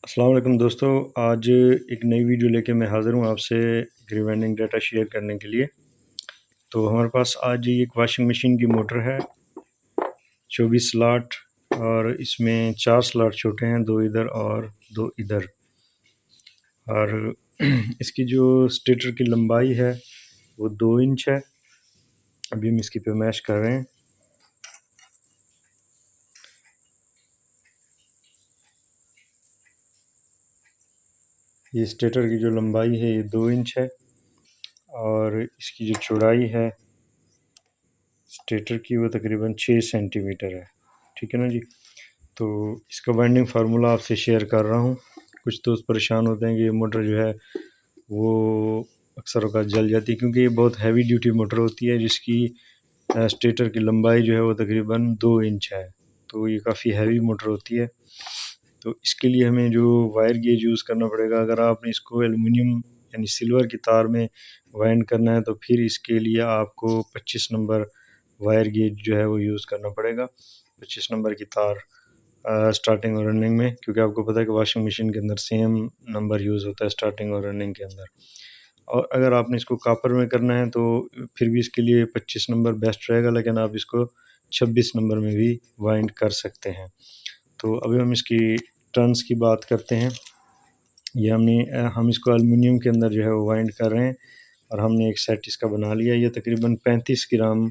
अस्सलाम वालेकुम दोस्तों। आज एक नई वीडियो लेके मैं हाज़िर हूँ आपसे रिवाइंडिंग डाटा शेयर करने के लिए। तो हमारे पास आज एक वॉशिंग मशीन की मोटर है 24 स्लॉट, और इसमें 4 स्लॉट छोटे हैं, 2 इधर और 2 इधर। और इसकी जो स्टेटर की लंबाई है वो 2 इंच है। अभी हम इसकी पैमाइश कर रहे हैं। ये स्टेटर की जो लंबाई है ये 2 इंच है, और इसकी जो चौड़ाई है स्टेटर की वो तकरीबन 6 सेंटीमीटर है। ठीक है ना जी। तो इसका वाइंडिंग फार्मूला आपसे शेयर कर रहा हूँ। कुछ दोस्त परेशान होते हैं कि ये मोटर जो है वो अक्सर औक़ात जल जाती है, क्योंकि ये बहुत हैवी ड्यूटी मोटर होती है जिसकी स्टेटर की लंबाई जो है वो तकरीबन 2 इंच है। तो ये काफ़ी हैवी मोटर होती है। तो इसके लिए हमें जो वायर गेज यूज़ करना पड़ेगा, अगर आपने इसको एलुमिनियम यानी सिल्वर की तार में वाइंड करना है तो फिर इसके लिए आपको 25 नंबर वायर गेज जो है वो यूज़ करना पड़ेगा। 25 नंबर की तार स्टार्टिंग और रनिंग में, क्योंकि आपको पता है कि वॉशिंग मशीन के अंदर सेम नंबर यूज़ होता है स्टार्टिंग और रनिंग के अंदर। और अगर आपने इसको कॉपर में करना है तो फिर भी इसके लिए 25 नंबर बेस्ट रहेगा, लेकिन आप इसको 26 नंबर में भी वाइंड कर सकते हैं। तो अभी हम इसकी टर्न्स की बात करते हैं। ये हम इसको एलुमिनियम के अंदर जो है वो वाइंड कर रहे हैं, और हमने एक सेट इसका बना लिया। ये तकरीबन 35 ग्राम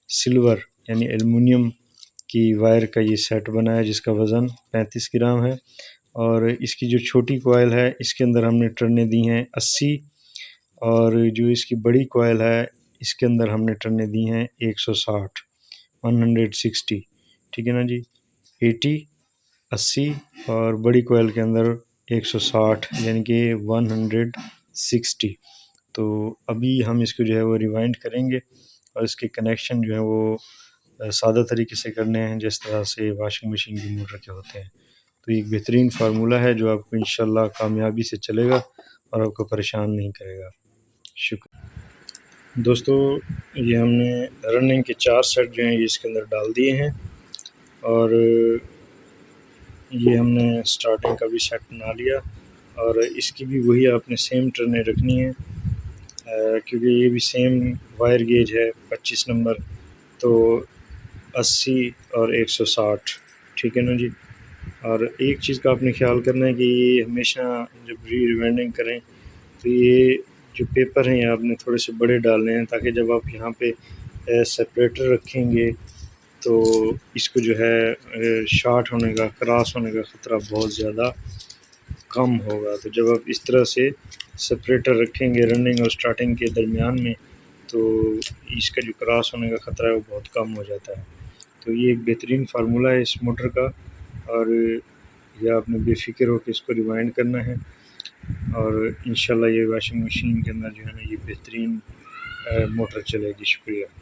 सिल्वर यानी एलुमिनियम की वायर का ये सेट बना है जिसका वज़न 35 ग्राम है। और इसकी जो छोटी कॉइल है इसके अंदर हमने टर्नें दी हैं 80, और जो इसकी बड़ी कॉइल है इसके अंदर हमने टर्नें दी हैं 160 160। ठीक है ना जी। 80 80 और बड़ी कॉइल के अंदर 160 यानी कि 160। तो अभी हम इसको जो है वो रिवाइंड करेंगे, और इसके कनेक्शन जो है वो सादा तरीके से करने हैं जिस तरह से वॉशिंग मशीन की मोटर के होते हैं। तो एक बेहतरीन फार्मूला है जो आपको इंशाल्लाह कामयाबी से चलेगा और आपको परेशान नहीं करेगा। शुक्र दोस्तों, ये हमने रनिंग के 4 सेट जो हैं ये इसके अंदर डाल दिए हैं, और ये हमने स्टार्टिंग का भी सेट बना लिया, और इसकी भी वही आपने सेम टर्नें रखनी है, क्योंकि ये भी सेम वायर गेज है 25 नंबर, तो 80 और 160। ठीक है ना जी। और एक चीज़ का आपने ख्याल करना है कि ये हमेशा जब रिवाइंडिंग करें तो ये जो पेपर हैं ये आपने थोड़े से बड़े डालने हैं, ताकि जब आप यहाँ पे सेपरेटर रखेंगे तो इसको जो है शॉर्ट होने का, क्रॉस होने का ख़तरा बहुत ज़्यादा कम होगा। तो जब आप इस तरह से सेपरेटर रखेंगे रनिंग और स्टार्टिंग के दरमियान में, तो इसका जो क्रॉस होने का ख़तरा है वो बहुत कम हो जाता है। तो ये एक बेहतरीन फार्मूला है इस मोटर का, और ये आपने बेफ़िक्र होकर इसको रिवाइंड करना है, और इंशाल्लाह ये वॉशिंग मशीन के अंदर जो है ना ये बेहतरीन मोटर चलेगी। शुक्रिया।